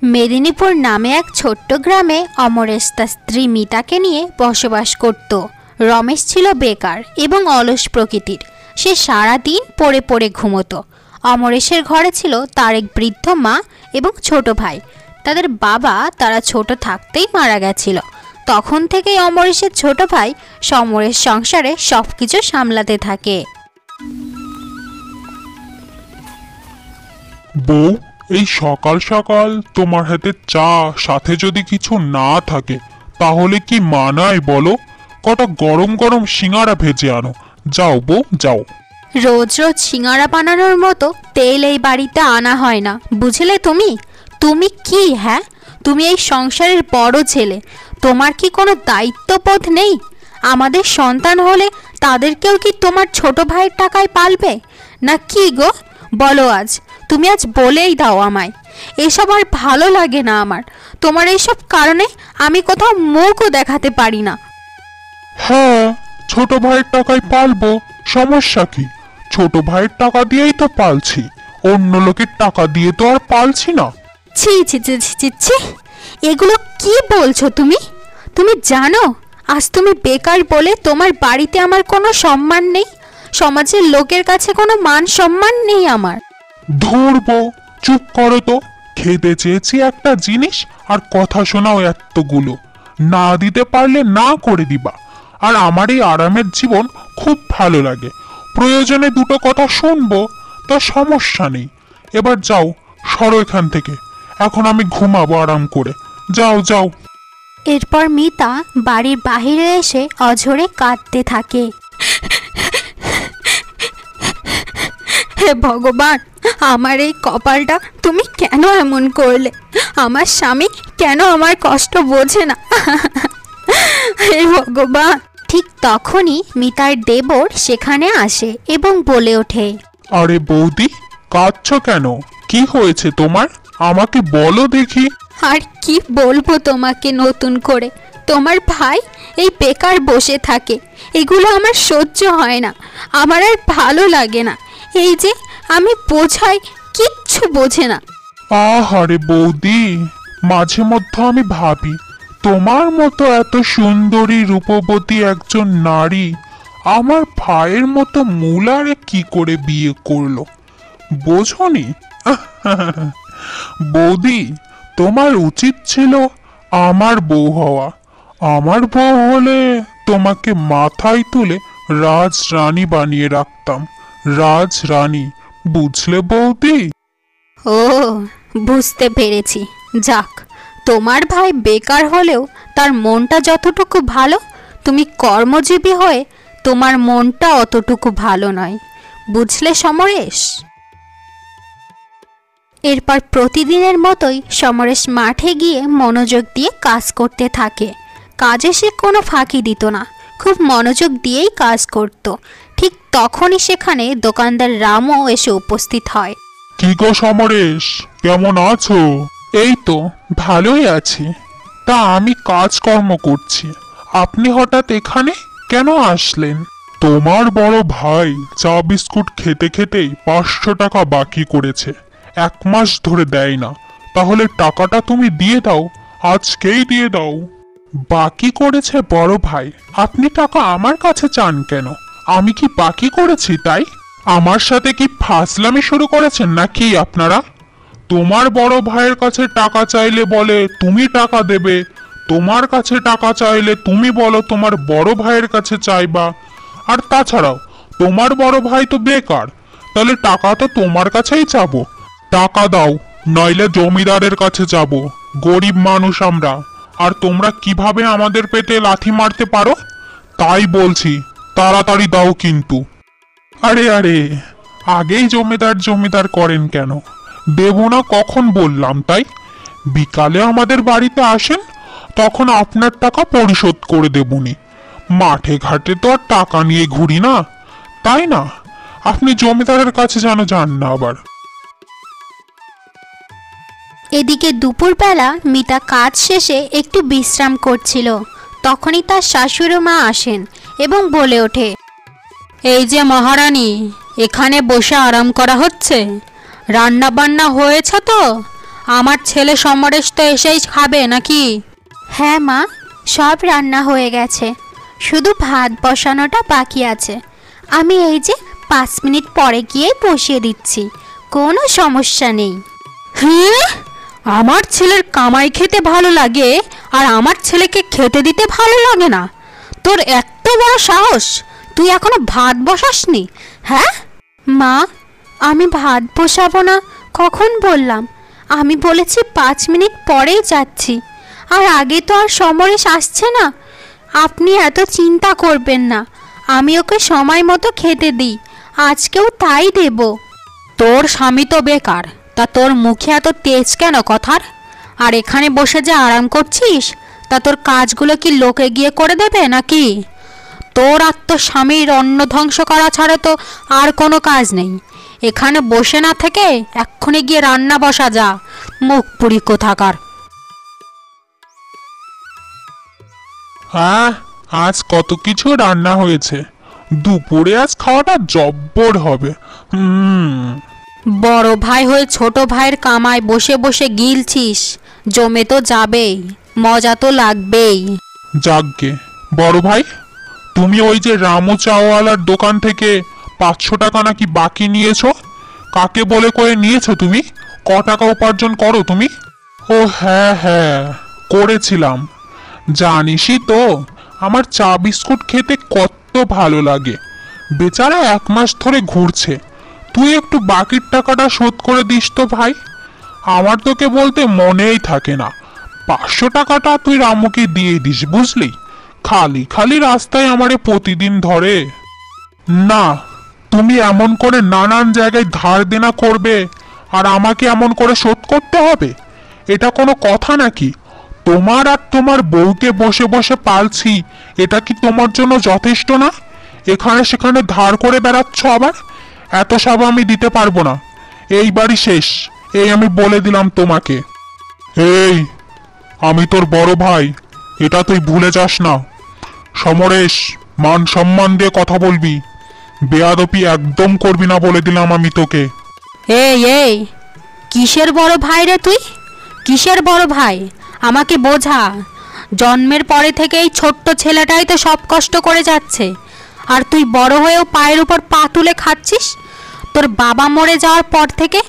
মেদিনীপুর নামে এক ছোট্ট গ্রামে অমরেশ তার স্ত্রী মিতাকে নিয়ে বসবাস করত। রমেশ ছিল বেকার এবং অলস প্রকৃতির। সে সারা দিন পড়ে পড়ে ঘুমোতো। অমরেশের ঘরে ছিল তার এক বৃদ্ধ মা এবং ছোট ভাই। তাদের বাবা তারা ছোট থাকতেই মারা গেছিল। তখন থেকেই অমরেশের ছোট ভাই সমরেশ সংসারে সব কিছু সামলাতে থাকে। বউ, এই সকাল সকাল তোমার হাতে চা সাথে যদি কিছু না থাকে তাহলে কি মানায় বলো? কটা গরম গরম সিঙ্গারা ভেজে আনো। যাও বউ, যাও। রোজ রোজ সিঙ্গারা বানানোর মতো তেল এই বাড়িতে আনা হয় না, বুঝলে? তুমি কি, হ্যাঁ, তুমি এই সংসারের বড় ছেলে। তোমার কি কোনো দায়িত্ববোধ নেই? আমাদের সন্তান হলে তাদেরকেও কি তোমার ছোট ভাইয়ের টাকায় পালবে না কি গো? বলো আজ, তুমি আজ বলেই দাও আমায়। এসব আর ভালো লাগে না আমার। তোমার এইসব কারণে আমি কোথাও মুখও দেখাতে পারি না। হ্যাঁ, ছোট ভাইয়ের টাকায় পালবো, সমস্যা কি? ছোট ভাইয়ের টাকা দিয়েই তো পালছি, অন্য লোকের টাকা দিয়ে তো আর পালছি না। ছি ছি ছি ছি ছি ছি, এগুলো কি বলছো তুমি? তুমি জানো আজ তুমি বেকার বলে তোমার বাড়িতে আমার কোনো সম্মান নেই, সমাজের লোকের কাছে কোনো মান সম্মান নেই আমার। ধরবো, চুপ করো তো। খেতে চেয়েছি একটা জিনিস আর কথা শোনাও এতগুলো। না দিতে পারলে না করে দিবা। আর আমার এই আরামের জীবন খুব ভালো লাগে। প্রয়োজনে দুটো কথা শুনবো, তা সমস্যা নেই। এবার যাও, সরো এখান থেকে। এখন আমি ঘুমাবো আরাম করে। যাও যাও। এরপর মিতা বাড়ির বাহিরে এসে অঝরে কাঁদতে থাকে। হে ভগবান, আমার এই কপালটা তুমি কেন এমন করলে? আমার স্বামী কেন আমার কষ্ট বোঝে না? হে ভগবান। ঠিক তখনই মিতার দেবর সেখানে আসে এবং বলে ওঠে, আরে বৌদি, কাঁদছো কেন? কি হয়েছে তোমার? আমাকে বলো দেখি। আর কি বলবো তোমাকে নতুন করে? তোমার ভাই এই বেকার বসে থাকে, এগুলো আমার সহ্য হয় না। আমার আর ভালো লাগে না। এই যে আমি বোঝাই, কিচ্ছু বোঝে না। আহারে বৌদি, মাঝে মধ্যে আমি ভাবি তোমার মতো এত সুন্দরী রূপবতী একজন নারী আমার ভাইয়ের মতো মুলারে কি করে বিয়ে করলো। বোঝনি? বৌদি, তোমার উচিত ছিল আমার বউ হওয়া। আমার বউ হলে তোমাকে মাথায় তুলে রাজরানী বানিয়ে রাখতাম। রাজরানী, বুঝলে বৌদি? ও, বুঝতে পেরেছি। যাক, তোমার ভাই বেকার হলেও তার মনটা যতটুকু ভালো, তুমি কর্মজীবী হয়ে তোমার মনটা অতটুকু ভালো নয়, বুঝলে সমরেশ? এরপর প্রতিদিনের মতোই সমরেশ মাঠে গিয়ে মনোযোগ দিয়ে কাজ করতে থাকে। কাজে সে কোনো ফাঁকি দিত না, খুব মনোযোগ দিয়েই কাজ করত। ঠিক তখনই সেখানে দোকানদার রামও এসে উপস্থিত হয়। কি গো সমরেশ, কেমন আছো? এই তো ভালোই আছি। তা আমি কাজকর্ম করছি, আপনি হঠাৎ এখানে কেন আসলেন? তোমার বড় ভাই চা বিস্কুট খেতে খেতেই 500 টাকা বাকি করেছে, 1 মাস ধরে দেয় না। তাহলে টাকাটা তুমি দিয়ে দাও, আজকেই দিয়ে দাও। বাকি করেছে বড় ভাই? আপনি টাকা আমার কাছে চান কেন? আমি কি বাকি করেছি তাই? আমার সাথে কি ফাজলামি শুরু করেছেন নাকি আপনারা? তোমার বড় ভাইয়ের কাছে টাকা চাইলে বলে তুমি টাকা দেবে, তোমার কাছে টাকা চাইলে তুমি বলো তোমার বড় ভাইয়ের কাছে চাইবা। আর তাছাড়াও তোমার বড় ভাই তো বেকার, তাহলে টাকা তো তোমার কাছেই চাবো। টাকা দাও, নইলে জমিদারের কাছে যাব। গরিব মানুষ আমরা, আর তোমরা কিভাবে আমাদের পেটে লাথি মারতে পারো তাই বলছি, তাড়াতাড়ি দাও কিন্তু। আরে আরে, আগেই জমিদার জমিদার করেন কেন? দেব না কখন বললাম তাই? বিকালে আমাদের বাড়িতে আসেন, তখন আপনার টাকা পরিশোধ করে দেবনি। মাঠে ঘাটে তো আর টাকা নিয়ে ঘুরি না, তাই না? আপনি জমিদারের কাছে যেন যান না আবার। এদিকে দুপুরবেলা মিতা কাজ শেষে একটু বিশ্রাম করছিল। তখনই তার শাশুড়ি মা আসেন এবং বলে ওঠে, এই যে মহারানী, এখানে বসে আরাম করা হচ্ছে? রান্না বান্না হয়েছে তো? আমার ছেলে সমরেশ তো এসেই খাবে নাকি? হ্যাঁ মা, সব রান্না হয়ে গেছে, শুধু ভাত বসানোটা বাকি আছে। আমি এই যে 5 মিনিট পরে গিয়ে বসিয়ে দিচ্ছি, কোনো সমস্যা নেই। হ্যাঁ, আমার ছেলের কামাই খেতে ভালো লাগে আর আমার ছেলেকে খেতে দিতে ভালো লাগে না? তোর এত বড় সাহস, তুই এখনো ভাত বসাসনি? হ্যাঁ মা, আমি ভাত বসাবো না কখন বললাম? আমি বলেছি 5 মিনিট পরেই যাচ্ছি। আর আগে তো আর সমরেশ আসছে না। আপনি এত চিন্তা করবেন না, আমি ওকে সময় মতো খেতে দিই, আজকেও তাই দেব। তোর স্বামী তো বেকার, তা তোর মুখে এত তেজ কেন কথার? আর এখানে বসে যে আরাম করছিস, তা তোর কাজগুলো কি লোকে গিয়ে করে দেবে নাকি? তোর আর তোর স্বামীর অন্ন ধ্বংস করা ছাড়া তো আর কোনো কাজ নেই। এখানে বসে না থেকে এক্ষুনি গিয়ে রান্না বসা যা, মুখ পুরি কোথাকার। হ্যাঁ, আজ কত কিছু রান্না হয়েছে, দুপুরে আজ খাওয়াটা জব্বর হবে। বড় ভাই হয়ে ছোট ভাইয়ের কামায় বসে বসে গিলছিস, জমে তো যাবেই, মজা তো লাগবেই। যাকগে বড় ভাই, তুমি ওই যে রামু চাওয়ালার দোকান থেকে 500 টাকা নাকি বাকি নিয়েছো, কাকে বলে করে নিয়েছো তুমি? ক টাকা উপার্জন করো তুমি? ও হ্যাঁ হ্যাঁ, করেছিলাম। জানিসই তো আমার চা বিস্কুট খেতে কত ভালো লাগে। বেচারা 1 মাস ধরে ঘুরছে, তুই একটু বাকির টাকাটা শোধ করে দিস তো ভাই। আমার তোকে বলতে মনেই থাকে না, 500 টাকাটা তুই রামুকে দিয়ে দিস বুঝলি। খালি খালি রাস্তায় আমারে প্রতিদিন ধরে। না, তুমি এমন করে নানান জায়গায় ধার দেনা করবে আর আমাকে এমন করে শোধ করতে হবে? এটা কোনো কথা নাকি? তোমার আর তোমার বউকে বসে বসে পালছি, এটা কি তোমার জন্য যথেষ্ট না? এখানে সেখানে ধার করে বেড়াচ্ছ আবার। এত সব আমি দিতে পারবো না, এইবারই শেষ, এই আমি বলে দিলাম তোমাকে। এই, আমি তোর বড় ভাই, এটা তুই ভুলে যাস না। সমরেশ, মান সম্মান দিয়ে কথা বলবি, বেয়াদপি একদম করবি না বলে দিলাম আমি তোকে। এই, কিসের বড় ভাই রে তুই? কিসের বড় ভাই? আমাকে বোঝা। জন্মের পরে থেকে এই ছোট্ট ছেলেটাই তো সব কষ্ট করে যাচ্ছে, আর তুই বড় হয়েও পায়ের উপর পা তুলে খাচ্ছিস। তোর বাবা মরে যাওয়ার পর থেকে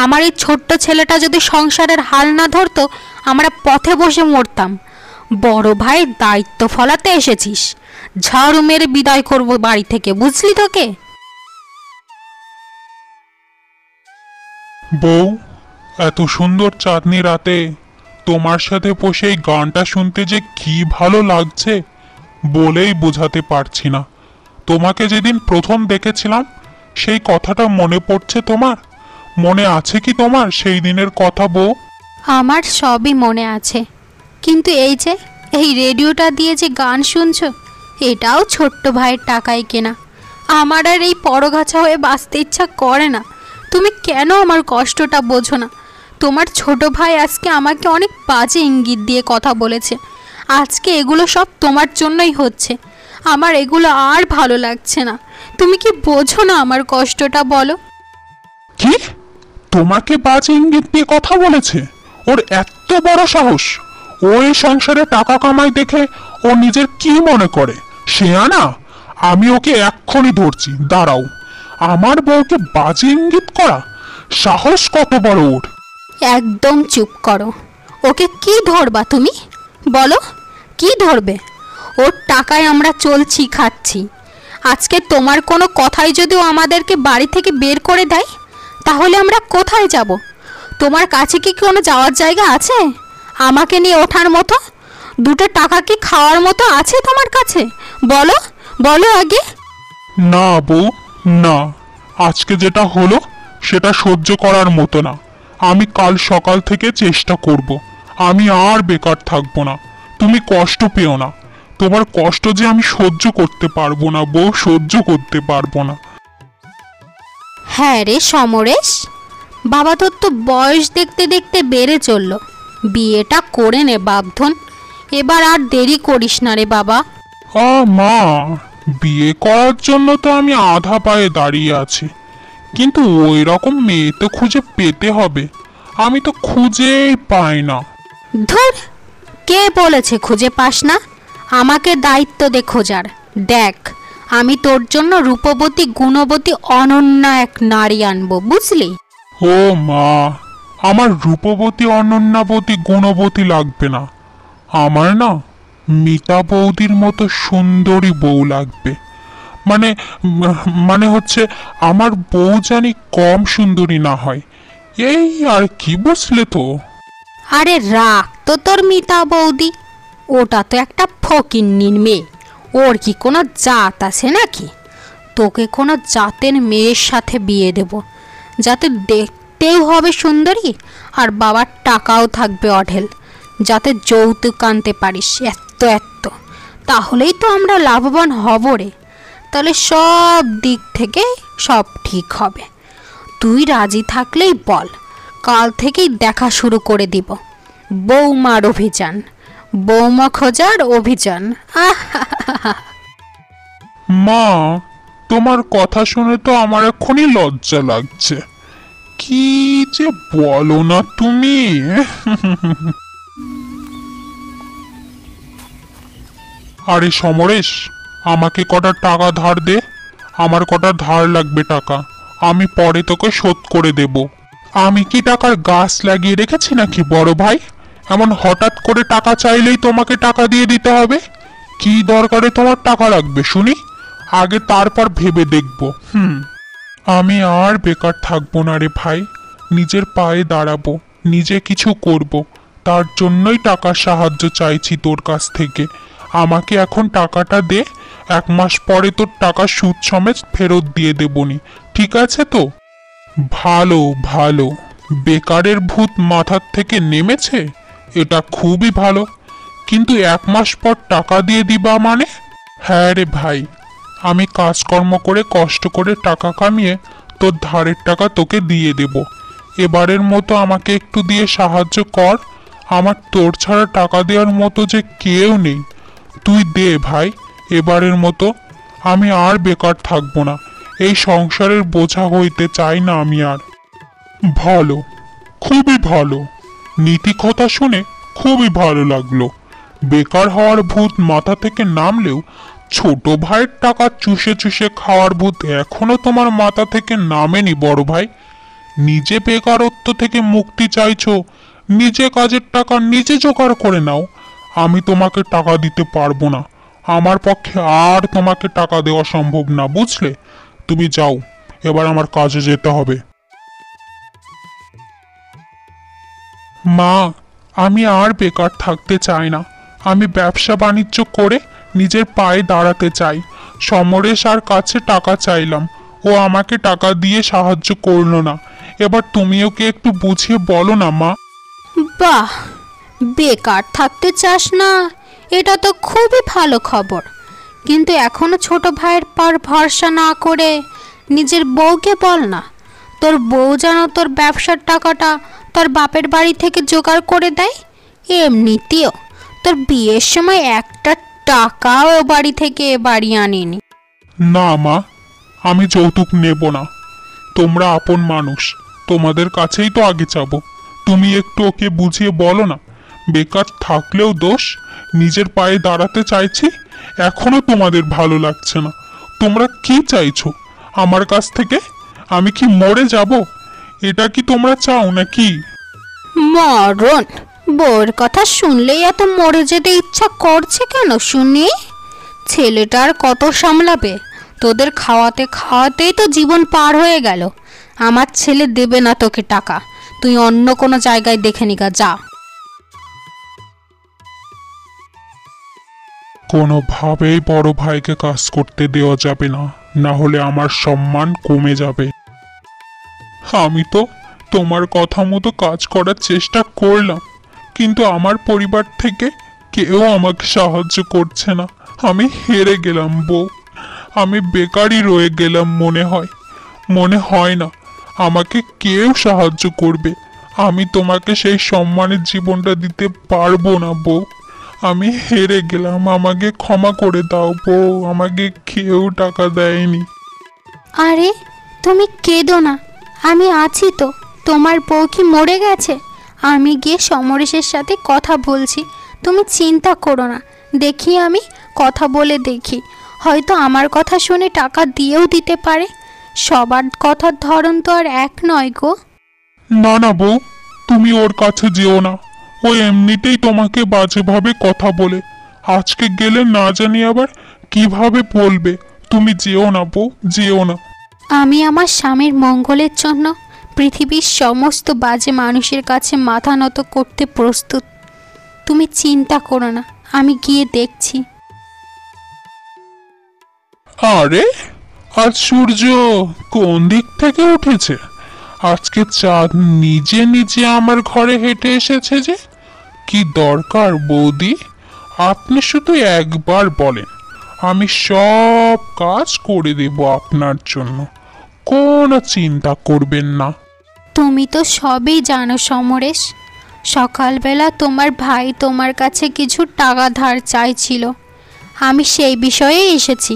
আমার এই ছোট্ট ছেলেটা যদি সংসারের হাল না ধরতো, আমরা পথে বসে মরতাম। বড় ভাইয়ের দায়িত্ব ফলাতে এসেছিস, ঝাড়ু মেরে বিদায় করব বাড়ি থেকে, বুঝলি তোকে? বউ, এত সুন্দর চাঁদনি রাতে তোমার সাথে বসে এই গানটা শুনতে যে কি ভালো লাগছে বলেই বোঝাতে পারছি না। তোমাকে যেদিন প্রথম দেখেছিলাম সেই কথাটা মনে পড়ছে তোমার? মনে আছে কি তোমার সেই দিনের কথা বউ? আমার সবই মনে আছে, কিন্তু এই যে এই রেডিওটা দিয়ে যে গান শুনছো, এটাও ছোট্ট ভাইয়ের টাকায় কেনা। আমার আর এই পরগাছা হয়ে বাঁচতে ইচ্ছা করে না। তুমি কেন আমার কষ্টটা বোঝো না? তোমার ছোট ভাই আজকে আমাকে অনেক বাজে ইঙ্গিত দিয়ে কথা বলেছে। আজকে এগুলো সব তোমার জন্যই হচ্ছে। আমার এগুলো আর ভালো লাগছে না। তুমি কি বোঝো না আমার কষ্টটা, বলো? কি? তোমাকে বাজে ইঙ্গিত দিয়ে কথা বলেছে? ওর এত বড় সাহস! ও এই সংসারে টাকা কামাই দেখে ও নিজের কি মনে করে? শেয়ানা, আমি ওকে এক্ষুনি ধরছি, দাঁড়াও। আমার বউকে বাজে ইঙ্গিত করা সাহস কত বড় ওর! একদম চুপ করো। ওকে কি ধরবা তুমি? বলো, কি ধরবে? ওর টাকায় আমরা চলছি, খাচ্ছি। আজকে তোমার কোনো কথাই যদি ও আমাদেরকে বাড়ি থেকে বের করে দেয়, তাহলে আমরা কোথায় যাব? তোমার কাছে কি কোনো যাওয়ার জায়গা আছে আমাকে নিয়ে ওঠার মতো? দুটো টাকা কি খাওয়ার মতো আছে তোমার কাছে? বলো, বলো আগে। না বউ, না, আজকে যেটা হলো সেটা সহ্য করার মতো না। আমি কাল সকাল থেকে চেষ্টা করব, আমি আর বেকার থাকবো না। তুমি কষ্ট পেও না, তোমার কষ্ট যে আমি সহ্য করতে পারবো না বউ, সহ্য করতে পারবো না। হ্যাঁ রে সমরেশ, বাবা তোর তো বয়স দেখতে দেখতে বেড়ে চলল। বিয়েটা করে নে বাপধন, এবার আর দেরি করিস না রে বাবা। মা, বিয়ে করার জন্য তো আমি আধা পায়ে দাঁড়িয়ে আছি, কিন্তু ওই রকম মেয়ে তো খুঁজে পেতে হবে। আমি তো খুঁজেই পাই না। ধুর, কে বলেছে খুঁজে পাস না? আমাকে দায়িত্ব দে খোঁজার। দেখ, আমি তোর জন্য রূপবতী গুণবতী অনন্যা এক নারী আনবো, বুঝলি? ও মা, আমার রূপবতী অনন্যাবতী গুণবতী লাগবে না। আমার না মিতা বৌদির মতো সুন্দরী বউ লাগবে। মানে মানে হচ্ছে আমার বউ জানি কম সুন্দরী না হয়, এই আর কি, বুঝলে তো? আরে রাখ তো তোর মিতা বৌদি, ওটা তো একটা ফকিন্নির মেয়ে। ওর কি কোনো জাত আছে নাকি? তোকে কোনো জাতের মেয়ের সাথে বিয়ে দেব, যাতে দেখতেও হবে সুন্দরী আর বাবার টাকাও থাকবে অঢেল, যাতে যৌতুক আনতে পারিস এত এত। তাহলেই তো আমরা লাভবান হব রে। তাহলে সব দিক থেকে সব ঠিক হবে। তুই রাজি থাকলেই বল, কাল থেকেই দেখা শুরু করে দিব। বৌমার অভিযান, বৌমা খোঁজার অভিযান। মা, তোমার কথা শুনে তো আমার এখনই লজ্জা লাগছে। কি যে বলো না তুমি। আরে সমরেশ, আমাকে কটা টাকা ধার দে। আমার কটা ধার লাগবে টাকা, আমি পরে তোকে শোধ করে দেব। আমি কি টাকার গাছ লাগিয়ে রেখেছি নাকি বড় ভাই? এমন হঠাৎ করে টাকা চাইলেই তোমাকে টাকা দিয়ে দিতে হবে? কি দরকারে তোমার টাকা লাগবে শুনি, আগে তারপর ভেবে দেখব। আমি আর বেকার থাকবো না রে ভাই, নিজের পায়ে দাঁড়াবো, নিজে কিছু করব। তার জন্যই টাকার সাহায্য চাইছি তোর কাছ থেকে। আমাকে এখন টাকাটা দে, 1 মাস পরে তোর টাকা সুদ সমেত ফেরত দিয়ে দেবনি, ঠিক আছে তো? ভালো ভালো, বেকারের ভূত মাথার থেকে নেমেছে, এটা খুবই ভালো। কিন্তু 1 মাস পর টাকা দিয়ে দিবা মানে? হ্যাঁ রে ভাই, আমি কাজকর্ম করে কষ্ট করে টাকা কামিয়ে তোর ধারের টাকা তোকে দিয়ে দেব। এবারের মতো আমাকে একটু দিয়ে সাহায্য কর, আমার তোর ছাড়া টাকা দেওয়ার মতো যে কেউ নেই। তুই দে ভাই, এবারের মতো। আমি আর বেকার থাকবো না, এই সংসারের বোঝা হইতে চাই না আমি আর। ভালো, খুবই ভালো, নীতি কথা শুনে খুবই ভালো লাগলো। বেকার হওয়ার ভূত মাথা থেকে নামলেও ছোট ভাইয়ের টাকা চুষে চুষে খাওয়ার ভূত এখনো তোমার মাথা থেকে নামেনি বড় ভাই। নিজে বেকারত্ব থেকে মুক্তি চাইছো, নিজে কাজের টাকা নিজে জোগাড় করে নাও। আমি তোমাকে টাকা দিতে পারবো না, আমার পক্ষে আর তোমাকে টাকা দেওয়া সম্ভব না, বুঝলে? তুমি যাও, এবার আমার কাজে যেতে হবে। মা, আমি আর বেকার থাকতে চাই না, আমি ব্যবসা বাণিজ্য করে নিজের পায়ে দাঁড়াতে চাই। সমরেশ আর কাছে টাকা চাইলাম, ও আমাকে টাকা দিয়ে সাহায্য করলো না। এবার তুমি ওকে একটু বুঝিয়ে বলো না মা। বাহ, বেকার থাকতে চাস না, এটা তো খুবই ভালো খবর। কিন্তু এখনো ছোট ভাইয়ের পর ভরসা না করে নিজের বউকে বল না, তোর বউ যেন তোর ব্যবসার টাকাটা তোর বাপের বাড়ি থেকে জোগাড় করে দেয়। এমনিতেও তোর বিয়ের সময় একটা টাকাও বাড়ি থেকে বাড়ি আনিনি। না মা, আমি যৌতুক নেব না। তোমরা আপন মানুষ, তোমাদের কাছেই তো আগে যাবো। তুমি একটু ওকে বুঝিয়ে বলো না, বেকার থাকলেও দোষ, নিজের পায়ে দাঁড়াতে চাইছি, এখনো তোমাদের ভালো লাগছে না। তোমরা কি চাইছো আমার কাছ থেকে? আমি কি মরে যাব? এটা কি তোমরা চাও নাকি? মরণ, বউর কথা শুনলেই এত মরে যেতে ইচ্ছা করছে কেন শুনি? ছেলেটার কত সামলাবে? তোদের খাওয়াতে খাওয়াতেই তো জীবন পার হয়ে গেল। আমার ছেলে দেবে না তোকে টাকা, তুই অন্য কোনো জায়গায় দেখে নিগা, যা। কোনোভাবেই বড় ভাইকে কাজ করতে দেওয়া যাবে না, না হলে আমার সম্মান কমে যাবে। আমি তো তোমার কথা মতো কাজ করার চেষ্টা করলাম, কিন্তু আমার পরিবার থেকে কেউ আমাকে সাহায্য করছে না। আমি হেরে গেলাম বউ, আমি বেকারই রয়ে গেলাম। মনে হয় না আমাকে কেউ সাহায্য করবে। আমি তোমাকে সেই সম্মানের জীবনটা দিতে পারবো না বউ, আমি হেরে গেলাম। আমাকে ক্ষমা করে দাও বউ, আমাকে কেউ টাকা দেয়নি। আরে তুমি কেঁদো না, আমি আছি তো, তোমার বউ কি মরে গেছে? আমি গিয়ে সমরেশের সাথে কথা বলছি, তুমি চিন্তা করো না। দেখি আমি কথা বলে দেখি, হয়তো আমার কথা শুনে টাকা দিয়েও দিতে পারে। সবার কথার ধরন তো আর এক নয় গো। না না বউ, তুমি ওর কাছে যেও না। ও এমনিতেই তোমাকে বাজেভাবে কথা বলে, আজকে গেলে না জানি আবার কিভাবে বলবে। তুমি যেও না বউ, যেও না। আমি আমার স্বামীর মঙ্গলের জন্য পৃথিবীর সমস্ত বাজে মানুষের কাছে মাথা নত করতে প্রস্তুত। তুমি চিন্তা করো না, আমি গিয়ে দেখছি। আরে, আজ সূর্য কোন দিক থেকে উঠেছে? আজকে চাঁদ নিজে নিজে আমার ঘরে হেঁটে এসেছে যে। কি দরকার বৌদি? আপনি শুধু একবার বলেন, আমি সব কাজ করে দেব আপনার জন্য। কোনো চিন্তা করবেন না। তুমি তো সবই জানো সমরেশ। সকালবেলা তোমার ভাই তোমার কাছে কিছু টাকা ধার চাইছিল, আমি সেই বিষয়ে এসেছি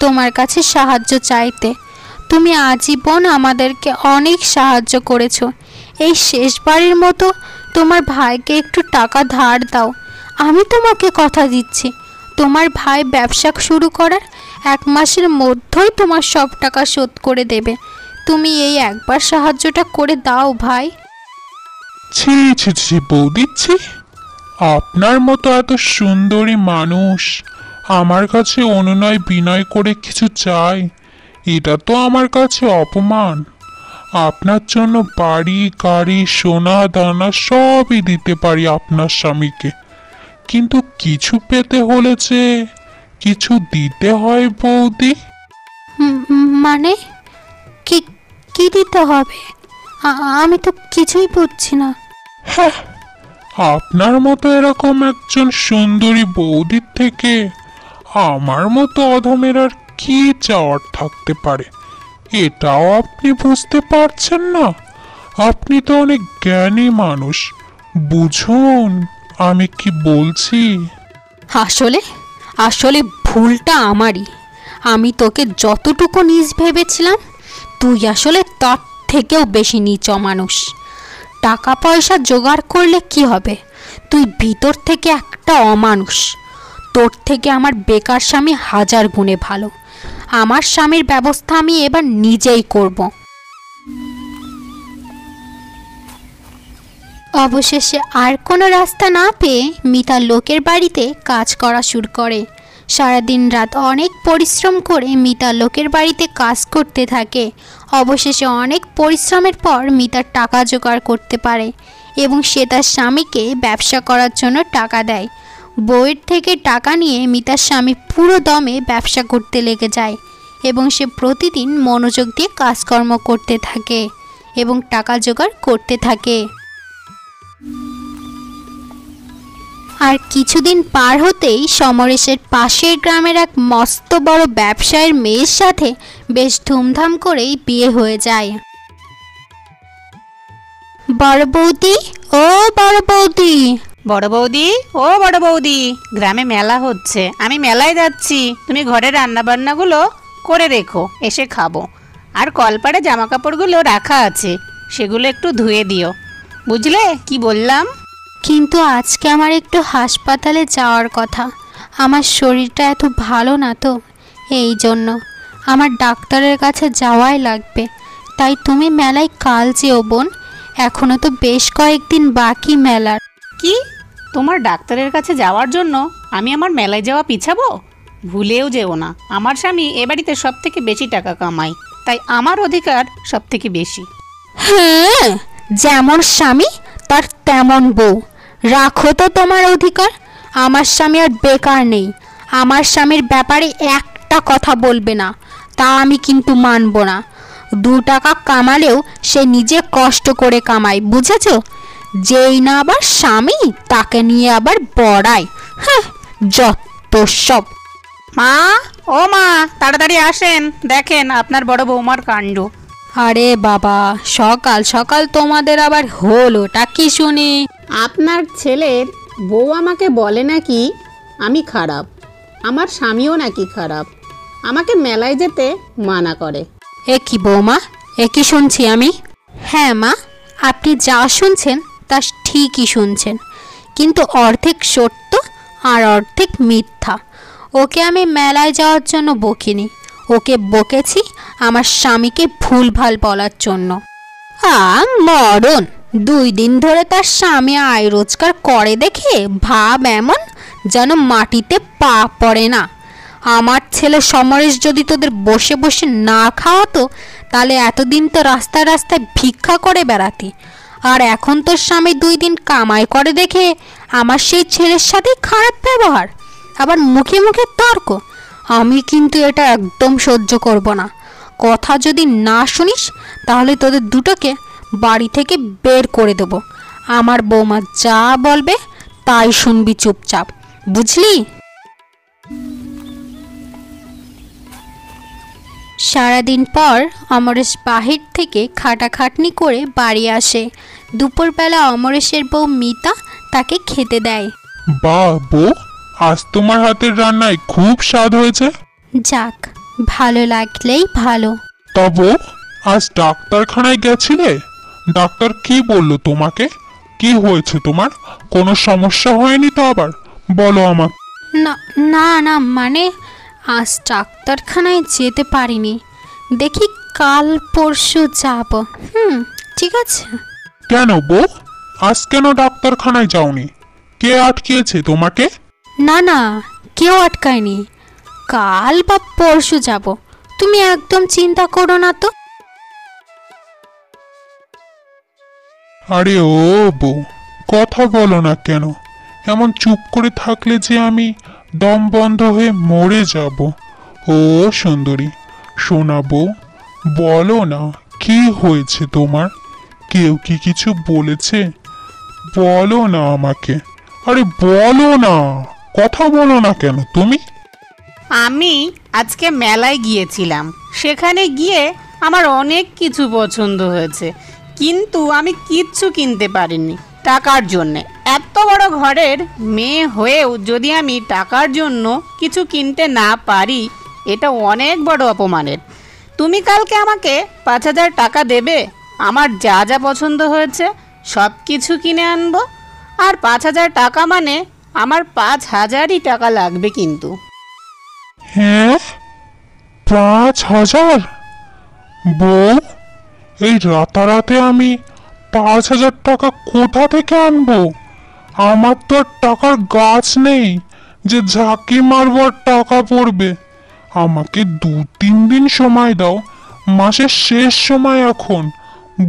তোমার কাছে সাহায্য চাইতে। তুমি আজীবন আমাদেরকে অনেক সাহায্য করেছো। এই শেষবারের মতো তোমার ভাইকে একটু টাকা ধার দাও। আমি তোমাকে কথা দিচ্ছি, তোমার ভাই ব্যবসা শুরু করার 1 মাসের মধ্যেই তোমার সব টাকা শোধ করে দেবে। তুমি এই একবার সাহায্যটা করে দাও ভাই। ছি ছি ছি বৌদি, ছি। আপনার মতো এত সুন্দরী মানুষ আমার কাছে অনুনয় বিনয় করে কিছু চায়, এটা তো আমার কাছে অপমান। আপনার জন্য বাড়ি গাড়ি সোনা দানা সবই দিতে পারি আপনার স্বামীকে, কিন্তু কিছু পেতে হলে যে কিছু দিতে হয় বৌদি। মানে কি কি দিতে হবে? আমি তো কিছুই বুঝছি না। হ্যাঁ, আপনার মতো এরকম একজন সুন্দরী বৌদির থেকে আমার মতো অধমের আর কি চাওয়ার থাকতে পারে? এটাও আপনি বুঝতে পারছেন না? আপনি তো অনেক জ্ঞানী মানুষ, বুঝুন আমি কি বলছি। আসলে আসলে ভুলটা আমারই। আমি তোকে যতটুকু নীচ ভেবেছিলাম, তুই আসলে তার থেকেও বেশি নীচ মানুষ। টাকা পয়সা জোগাড় করলে কি হবে? তুই ভিতর থেকে একটা অমানুষ। তোর থেকে আমার বেকার স্বামী 1000 গুণে ভালো। আমার স্বামীর ব্যবস্থা আমি এবার নিজেই করব। অবশেষে আর কোনো রাস্তা না পেয়ে মিতা লোকের বাড়িতে কাজ করা শুরু করে। সারাদিন রাত অনেক পরিশ্রম করে মিতা লোকের বাড়িতে কাজ করতে থাকে। অবশেষে অনেক পরিশ্রমের পর মিতা টাকা জোগাড় করতে পারে এবং সে তার স্বামীকে ব্যবসা করার জন্য টাকা দেয়। বউয়ের থেকে টাকা নিয়ে মিতার স্বামী পুরো দমে ব্যবসা করতে লেগে যায় এবং সে প্রতিদিন মনোযোগ দিয়ে কাজকর্ম করতে থাকে এবং টাকা জোগাড় করতে থাকে। আর কিছুদিন পার হতেই সমরেশের পাশের গ্রামের এক মস্ত বড় ব্যবসায়ীর মেয়ের সাথে বেশ ধুমধাম করেই বিয়ে হয়ে যায়। বড় বৌদি, ও বড় বৌদি। বড় বৌদি, ও বড় বৌদি, গ্রামে মেলা হচ্ছে, আমি মেলায় যাচ্ছি। তুমি ঘরের রান্না বান্নাগুলো করে রেখো, এসে খাবো। আর কলপাড়ে জামা কাপড়গুলো রাখা আছে, সেগুলো একটু ধুয়ে দিও, বুঝলে কি বললাম? কিন্তু আজকে আমার একটু হাসপাতালে যাওয়ার কথা। আমার শরীরটা এত ভালো না তো, এই জন্য আমার ডাক্তারের কাছে যাওয়াই লাগবে। তাই তুমি মেলায় কাল যেও বোন, এখনো তো বেশ কয়েকদিন বাকি মেলার। কি, তোমার ডাক্তারের কাছে যাওয়ার জন্য আমি আমার মেলায় যাওয়া পিছাবো? ভুলেও যেও না, আমার স্বামী এ বাড়িতে সব থেকে বেশি টাকা কামায়, তাই আমার অধিকার সব থেকে বেশি। হ্যাঁ, যেমন স্বামী তার তেমন বউ। রাখো তো তোমার অধিকার। আমার স্বামী আর বেকার নেই। আমার স্বামীর ব্যাপারে একটা কথা বলবে না, তা আমি কিন্তু মানব না। 2 টাকা কামালেও সে নিজে কষ্ট করে কামায়, বুঝেছো? যেই না আবার স্বামী, তাকে নিয়ে আবার বড়াই। হ্যাঁ, যত সব। মা, ও মা, তাড়াতাড়ি আসেন, দেখেন আপনার বড় বৌমার কাণ্ড। আরে বাবা, সকাল সকাল তোমাদের আবার হলোটা কি শুনি? আপনার ছেলের বউ আমাকে বলে নাকি আমি খারাপ, আমার স্বামীও নাকি খারাপ, আমাকে মেলায় যেতে মানা করে। এ কি বৌমা, এ কি শুনছি আমি? হ্যাঁ মা, আপনি যা শুনছেন তা ঠিকই শুনছেন, কিন্তু অর্ধেক সত্য আর অর্ধেক মিথ্যা। ওকে আমি মেলায় যাওয়ার জন্য বকিনি, ওকে বকেছি আমার স্বামীকে ভুলভাল বলার জন্য। মরণ! 2 দিন ধরে তার স্বামী আয় রোজগার করে দেখে ভাব এমন যেন মাটিতে পা পড়ে না। আমার ছেলে সমরেশ যদি তোদের বসে বসে না খাওয়াতো, তাহলে এতদিন তো রাস্তায় রাস্তায় ভিক্ষা করে বেড়াতি। আর এখন তোর স্বামী 2 দিন কামাই করে দেখে আমার সেই ছেলের সাথে খারাপ ব্যবহার, আবার মুখে মুখে তর্ক। আমি কিন্তু এটা একদম সহ্য করব না। কথা যদি না শুনিস তাহলে তোদের দুটোকে বাড়ি থেকে বের করে দেব। আমার বৌমা যা বলবে তাই শুনবি চুপচাপ, বুঝলি? সারাদিন পর অমরেশ বাহির থেকে খাটাখাটনি করে বাড়ি আসে। দুপুরবেলা অমরেশের বউ মিতা তাকে খেতে দেয়। বাহ বউ, আজ তোমার হাতের রান্নায় খুব স্বাদ হয়েছে। যাক, ভালো লাগলেই ভালো। তা বউ, আজ ডাক্তারখানায় গেছিলে? ডাক্তার কি বললো তোমাকে? কি হয়েছে তোমার? কোনো সমস্যা হয়নি তো আবার? বলো আমাকে। না না না, মানে আজ ডাক্তারখানায় যেতে পারিনি, দেখি কাল পরশু যাব। ঠিক আছে। কেন বউ, আজ কেন ডাক্তারখানায় যাওনি? কে আটকিয়েছে তোমাকে? না না, কেউ আটকায়নি, কাল বা পরশু যাব, তুমি একদম চিন্তা করো না তো। আরে ও বউ, কথা বলো না কেন? এমন চুপ করে থাকলে যে আমি দম বন্ধ হয়ে মরে যাব। ও সুন্দরী, শোনা বউ, বলো না কি হয়েছে তোমার? কেউ কি কিছু বলেছে? বলো না আমাকে। আরে বলো না, কথা বলো না কেন তুমি? আমি আজকে মেলায় গিয়েছিলাম, সেখানে গিয়ে আমার অনেক কিছু পছন্দ হয়েছে, কিন্তু আমি কিচ্ছু কিনতে পারিনি টাকার জন্যে। এত বড় ঘরের মেয়ে হয়েও যদি আমি টাকার জন্য কিছু কিনতে না পারি, এটা অনেক বড় অপমানের। তুমি কালকে আমাকে 5,000 টাকা দেবে, আমার যা যা পছন্দ হয়েছে সব কিছু কিনে আনবো। আর 5,000 টাকা মানে আমার 5,000ই টাকা লাগবে কিন্তু। হ্যাঁ, 5,000? বউ, এই রাতারাতে আমি 5,000 টাকা কোথা থেকে আনবো? আমার তো আর টাকার গাছ নেই যে ঝাঁকি মারবো আর টাকা পড়বে। আমাকে 2-3 দিন সময় দাও, মাসের শেষ সময় এখন,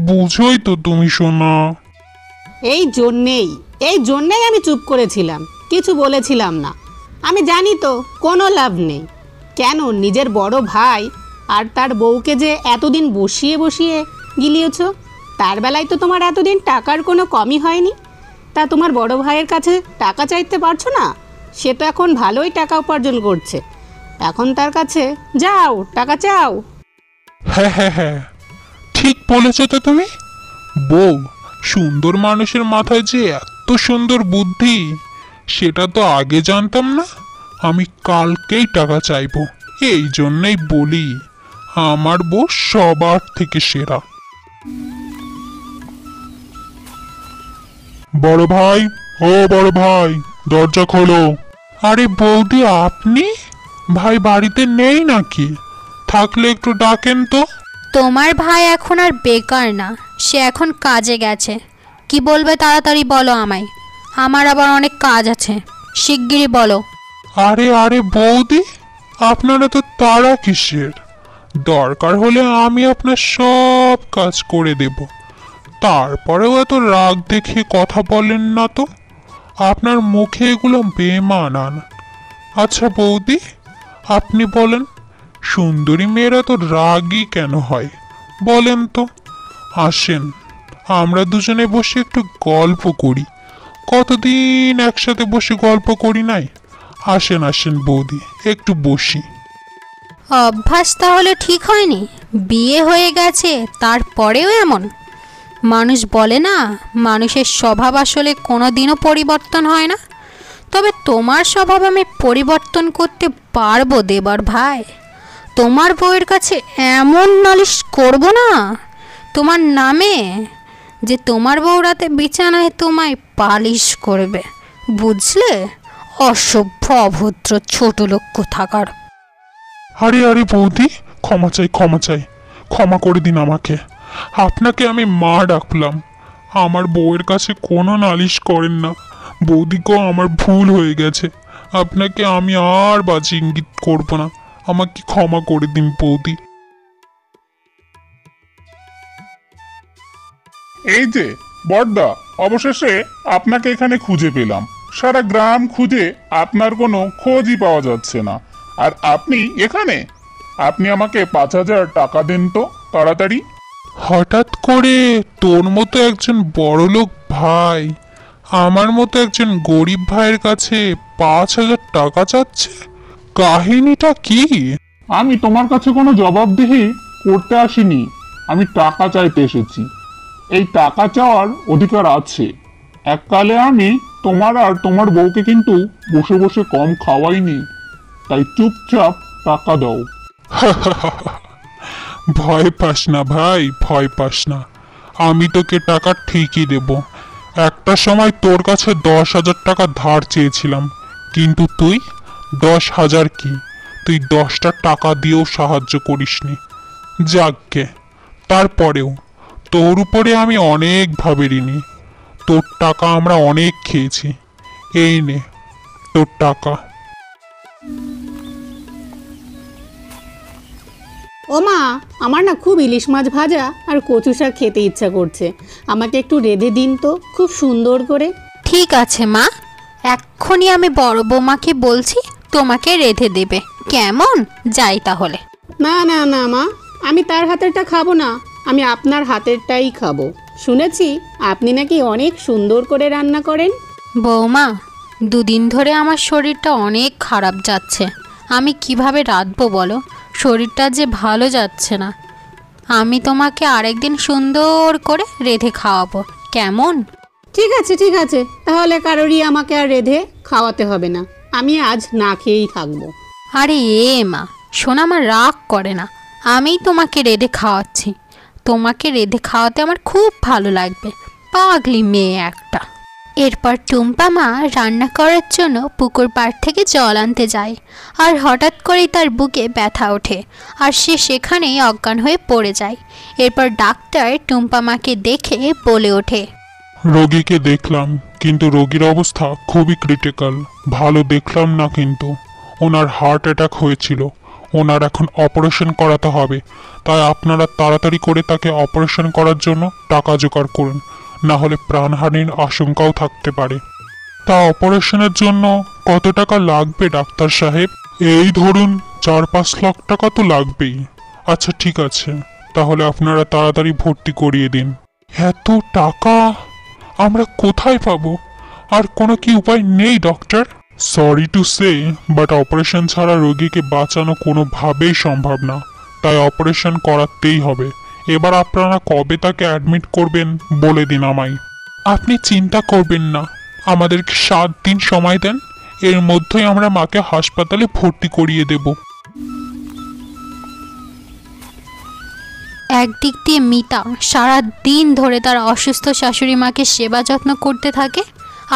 বুঝোই তো তুমি সোনা। এই জন্যেই আমি চুপ করেছিলাম, কিছু বলেছিলাম না। আমি জানি তো কোনো লাভ নেই। কেন নিজের বড় ভাই আর তার বউকে যে এতদিন বসিয়ে বসিয়ে গিলিয়েছ, তার বেলায় তো তোমার এতদিন টাকার কোনো কমই হয়নি। তা তোমার বড় ভাইয়ের কাছে টাকা চাইতে পারছো না? সে তো এখন ভালোই টাকা উপার্জন করছে, এখন তার কাছে যাও, টাকা চাও। হ্যাঁ হ্যাঁ হ্যাঁ, ঠিক বলেছো তো তুমি। বউ, সুন্দর মানুষের মাথায় যে এত সুন্দর বুদ্ধি, সেটা তো আগে জানতাম না। আমি কালকেই টাকা চাইবো। এই জন্যই বলি, আমার বউ সবার থেকে সেরা। বড় ভাই, ও বড় ভাই, দরজা খোলো। আরে বৌদি, আপনি? ভাই বাড়িতে নেই নাকি? থাকলে একটু ডাকেন তো। তোমার ভাই এখন আর বেকার না, সে এখন কাজে গেছে। কি বলবে তাড়াতাড়ি বলো আমায়, আমার আবার অনেক কাজ আছে, শিগগিরই বলো। আরে আরে বৌদি, আপনারা তো তাড়া কিসের? দরকার হলে আমি আপনার সব কাজ করে দেব। তারপরেও এত রাগ দেখে কথা বলেন না তো। আপনার মুখে এগুলো বেমানান। আচ্ছা বৌদি, আপনি বলেন, সুন্দরী মেয়েরা তো রাগই কেন হয় বলেন তো? আসেন, আমরা দুজনে বসে একটু গল্প করি। কতদিন একসাথে বসে গল্প করি নাই। আসেন আসেন বৌদি, একটু বসি। অভ্যাস তাহলে ঠিক হয়নি, বিয়ে হয়ে গেছে তারপরেও এমন। মানুষ বলে না, মানুষের স্বভাব আসলে কোনো দিনও পরিবর্তন হয় না। তবে তোমার স্বভাব আমি পরিবর্তন করতে পারবো দেবার ভাই। তোমার বউয়ের কাছে এমন নালিশ করব না তোমার নামে যে তোমার বউ রাতে বিছানায় তোমায় পালিশ করবে, বুঝলে? অসভ্য অভদ্র ছোট লোক কোথাকার। আরে আরে বৌদি, ক্ষমা চাই ক্ষমা চাই, ক্ষমা করে দিন আমাকে। আপনাকে আমি মা ডাকলাম। আমার বউয়ের কাছে কোনো নালিশ করেন না বৌদিকেও, আমার ভুল হয়ে গেছে। আপনাকে আমি আর বাজে ইঙ্গিত করব না, আমাকে ক্ষমা করে দিন বৌদি। এই যে বড়দা, অবশেষে আপনাকে এখানে খুঁজে পেলাম। সারা গ্রাম খুঁজে আপনার কোনো খোঁজই পাওয়া যাচ্ছে না, আর আপনি এখানে। আপনি আমাকে 5,000 টাকা দেন তো তাড়াতাড়ি। হঠাৎ করে তোর মতো একজন বড়লোক ভাই আমার মতো একজন গরিব ভাইয়ের কাছে 5,000 টাকা চাচ্ছে? কাহিনীটা কি? আমি তোমার কাছে কোনো জবাবদিহি করতে আসিনি, আমি টাকা চাইতে এসেছি। এই টাকা চাওয়ার অধিকার আছে। এককালে আমি তোমার আর তোমার বউকে কিন্তু বসে বসে কম খাওয়াইনি, তাই চুপচাপ টাকা দাও। ভয় পাস না ভাই, ভয় পাস না, আমি তোকে টাকা ঠিকই দেব। একটা সময় তোর কাছে 10,000 টাকা ধার চেয়েছিলাম, কিন্তু তুই 10,000 কি, তুই 10টা টাকা দিয়েও সাহায্য করিসনি। যাকগে, তারপরেও তোর উপরে আমি অনেকভাবে ঋণী। তোর টাকা আমরা অনেক খেয়েছি, এই নে তোর টাকা। ও মা, আমার না খুব ইলিশ মাছ ভাজা আর কচু শাক খেতে ইচ্ছা করছে, আমাকে একটু রেঁধে দিন তো খুব সুন্দর করে। ঠিক আছে মা, এক্ষুনি আমি বড় বৌমাকে বলছি তোমাকে রেঁধে দেবে, কেমন? যাই তাহলে। না না না মা, আমি তার হাতেরটা খাবো না, আমি আপনার হাতেরটাই খাবো। শুনেছি আপনি নাকি অনেক সুন্দর করে রান্না করেন। বৌমা, দুদিন ধরে আমার শরীরটা অনেক খারাপ যাচ্ছে, আমি কিভাবে রাঁধবো বলো? শরীরটা যে ভালো যাচ্ছে না। আমি তোমাকে আরেকদিন সুন্দর করে রেঁধে খাওয়াবো, কেমন? ঠিক আছে ঠিক আছে, তাহলে কারোরই আমাকে আর রেঁধে খাওয়াতে হবে না, আমি আজ না খেয়েই থাকবো। আরে মা, শোনা, আমার রাগ করে না, আমিই তোমাকে রেঁধে খাওয়াচ্ছি। তোমাকে রেঁধে খাওয়াতে আমার খুব ভালো লাগবে, পাগলি মেয়ে একটা। এরপর টুম্পা মা রান্না করার জন্য পুকুর পাড় থেকে জল আনতে যায়, আর হঠাৎ করেই তার বুকে ব্যথা ওঠে, আর সে সেখানেই অজ্ঞান হয়ে পড়ে যায়। এরপর ডাক্তার টুম্পা মাকে দেখে বলে ওঠে, রোগীকে দেখলাম, কিন্তু রোগীর অবস্থা খুবই ক্রিটিক্যাল। ভালো দেখলাম না, কিন্তু ওনার হার্ট অ্যাটাক হয়েছিল, ওনার এখন অপারেশন করাতে হবে। তাই আপনারা তাড়াতাড়ি করে তাকে অপারেশন করার জন্য টাকা জোগাড় করুন, না হলে প্রাণহানির আশঙ্কাও থাকতে পারে। তা অপারেশনের জন্য কত টাকা লাগবে ডাক্তার সাহেব? এই ধরুন 4-5 লাখ টাকা তো লাগবেই। আচ্ছা ঠিক আছে, তাহলে আপনারা তাড়াতাড়ি ভর্তি করিয়ে দিন। এত টাকা আমরা কোথায় পাবো? আর কোনো কি উপায় নেই doctor? Sorry to say, but operation ছাড়া রোগীকে বাঁচানো কোনোভাবেই সম্ভব না, তাই অপারেশন করাতেই হবে। এবার আপনারা কবে তাকে অ্যাডমিট করবেন বলে দিন আমায়। আপনি চিন্তা করবেন না, আমাদেরকে 7 দিন সময় দেন, এর মধ্যেই আমরা মাকে হাসপাতালে ভর্তি করিয়ে দেব। একদিক দিয়ে মিতা সারা দিন ধরে তার অসুস্থ শাশুড়ি মাকে সেবা যত্ন করতে থাকে,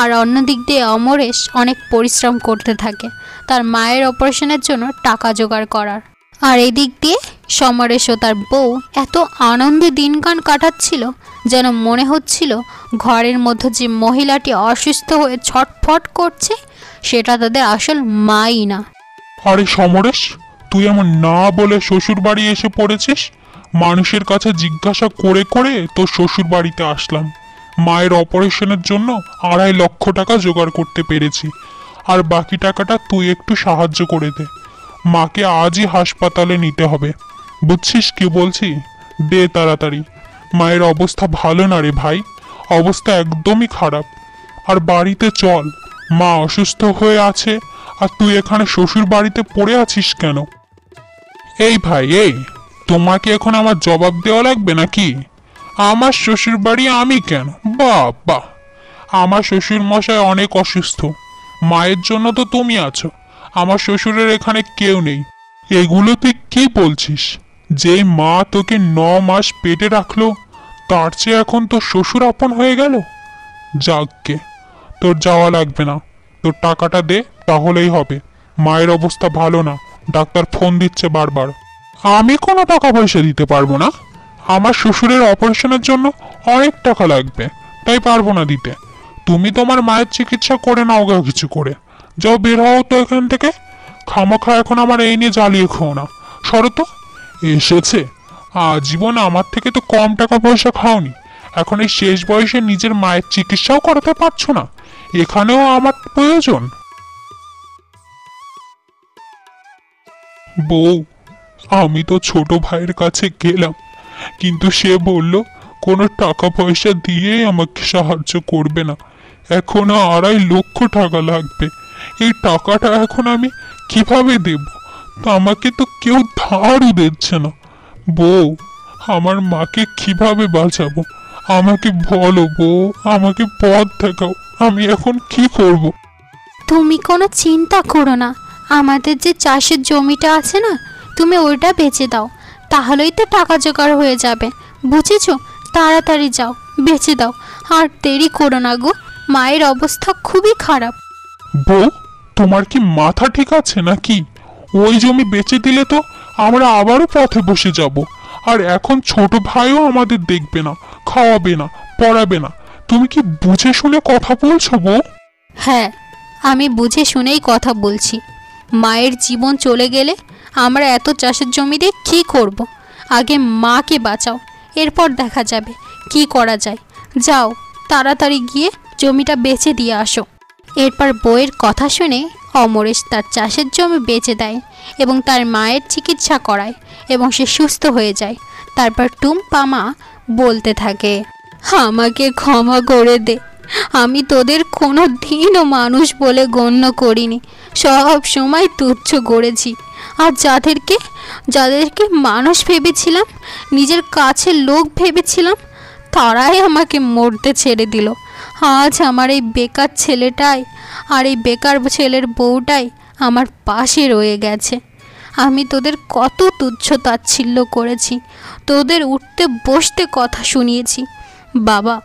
আর অন্যদিক দিয়ে অমরেশ অনেক পরিশ্রম করতে থাকে তার মায়ের অপারেশনের জন্য টাকা জোগাড় করার। আর এদিক দিয়ে সমরেশ ও তার বউ এত আনন্দে দিনকাল কাটাচ্ছিল, যেন মনে হচ্ছিল ঘরের মধ্যে যে মহিলাটি অসুস্থ হয়ে ছটফট করছে সেটা তাদের আসল মাই না। আরে সমরেশ, তুই এমন না বলে শ্বশুর বাড়ি এসে পড়েছিস। মানুষের কাছে জিজ্ঞাসা করে করে তোর শ্বশুর বাড়িতে আসলাম। মায়ের অপারেশনের জন্য 2.5 লক্ষ টাকা জোগাড় করতে পেরেছি, আর বাকি টাকাটা তুই একটু সাহায্য করে দে। মাকে আজই হাসপাতালে নিতে হবে, বুঝছিস কি বলছি? দে তাড়াতাড়ি। মায়ের অবস্থা ভালো না রে ভাই, অবস্থা একদমই খারাপ। আর বাড়িতে চল, মা অসুস্থ হয়ে আছে, আর তুই এখানে শ্বশুর বাড়িতে পড়ে আছিস কেন? এই ভাই, এই তোমাকে এখন আমার জবাব দেওয়া লাগবে নাকি? আমার শ্বশুর বাড়ি আমি কেন? বাবা, আমার শ্বশুর মশাই অনেক অসুস্থ, মায়ের জন্য তো তুমি আছো, আমার শ্বশুরের এখানে কেউ নেই। এগুলো তুই কি বলছিস? যে মা তোকে 9 মাস পেটে রাখলো, তার চেয়ে এখন তোর শ্বশুর আপন হয়ে গেল। যাকগে, তোর যাওয়া লাগবে না, তোর টাকাটা দে তাহলেই হবে। মায়ের অবস্থা ভালো না, ডাক্তার ফোন দিচ্ছে বারবার। আমি কোনো টাকা পয়সা দিতে পারবো না, আমার শ্বশুরের অপারেশনের জন্য অনেক টাকা লাগবে, তাই পারবো না দিতে। তুমি তোমার মায়ের চিকিৎসা করে নাও গা কিছু করে। যাও, বের হও তো এখান থেকে। খামাখা এখন আমার এই নিয়ে জ্বালিয়ে খাও না। সরো তো। এসেছে আজীবন আমার থেকে তো কম টাকা পয়সা খাওনি, এখন এই শেষ বয়সে নিজের মায়ের চিকিৎসাও করাতে পারছো না, এখানেও আমার প্রয়োজন। বউ, আমি তো ছোট ভাইয়ের কাছে গেলাম, কিন্তু সে বলল কোনো টাকা পয়সা দিয়েই আমাকে সাহায্য করবে না। এখন 2.5 লক্ষ টাকা লাগবে। এই টাকাটা এখন আমি কিভাবে দেব? তা আমাকে তো কেউ ধারও দিচ্ছে না। বউ, আমার মাকে কিভাবে বাঁচাবো? আমাকে বলো বউ, আমাকে পথ দেখাও, আমি এখন কি করব? তুমি কোনো চিন্তা করো না, আমাদের যে চাষের জমিটা আছে না, তুমি ওইটা বেচে দাও, তাহলেই তো টাকা জোগাড় হয়ে যাবে। বুঝেছো? তাড়াতাড়ি যাও, বেচে দাও, আর দেরি করো না গো, মায়ের অবস্থা খুবই খারাপ। বউ, তোমার কি মাথা ঠিক আছে নাকি? ওই জমি বেচে দিলে তো আমরা আবারও পথে বসে যাব, আর এখন ছোট ভাইও আমাদের দেখবে না, খাওয়াবে না, পড়াবে না। তুমি কি বুঝে শুনে কথা বলছো বউ? হ্যাঁ, আমি বুঝে শুনেই কথা বলছি। মায়ের জীবন চলে গেলে আমরা এত চাষের জমি দিয়ে কী করব? আগে মাকে বাঁচাও, এরপর দেখা যাবে কি করা যায়। যাও, তাড়াতাড়ি গিয়ে জমিটা বেচে দিয়ে আসো। এরপর বউয়ের কথা শুনে অমরেশ তার চাষের জমি বেচে দেয় এবং তার মায়ের চিকিৎসা করায় এবং সে সুস্থ হয়ে যায়। তারপর টুম্পা মা বলতে থাকে, আমাকে ক্ষমা করে দে, আমি তোদের কোনো দিনও মানুষ বলে গণ্য করিনি, সব সময় তুচ্ছ করেছি। আর যাদেরকে মানুষ ভেবেছিলাম, নিজের কাছে লোক ভেবেছিলাম, তারাই আমাকে মরতে ছেড়ে দিল। আজ আমার এই বেকার ছেলেটাই আর এই বেকার ছেলের বউটাই আমার পাশে রয়ে গেছে। আমি তোদের কত তুচ্ছ তাচ্ছিল্য করেছি, তোদের উঠতে বসতে কথা শুনিয়েছি। বাবা,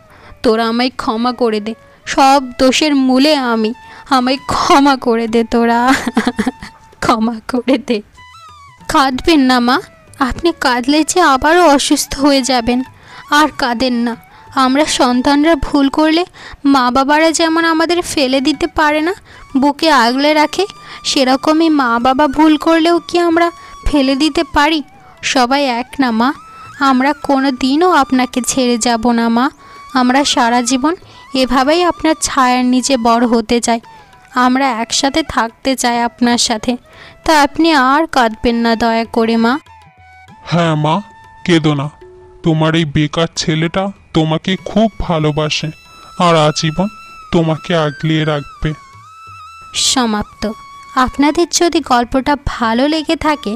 তোরা আমায় ক্ষমা করে দে, সব দোষের মূলে আমি, আমায় ক্ষমা করে দে তোরা, ক্ষমা করে দে। কাঁদবেন না মা, আপনি কাঁদলে যে আবারও অসুস্থ হয়ে যাবেন। আর কাঁদেন না, আমরা সন্তানরা ভুল করলে মা বাবারা যেমন আমাদের ফেলে দিতে পারে না, বুকে আগলে রাখে, সেরকমই মা বাবা ভুল করলেও কি আমরা ফেলে দিতে পারি? সবাই এক না মা, আমরা কোনো দিনও আপনাকে ছেড়ে যাব না মা। আমরা সারা জীবন এভাবেই আপনার ছায়ার নিচে বড় হতে চাই, আমরা একসাথে থাকতে চাই আপনার সাথে। তা আপনি আর কাঁদবেন না দয়া করে মা। হ্যাঁ মা, কেঁদো না, তোমার এই বেকার ছেলেটা তোমাকে খুব ভালোবাসে আর আজীবন তোমাকে আগলিয়ে রাখবে। সমাপ্ত। আপনাদের যদি গল্পটা ভালো লেগে থাকে,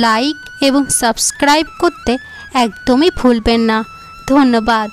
লাইক এবং সাবস্ক্রাইব করতে একদমই ভুলবেন না। ধন্যবাদ।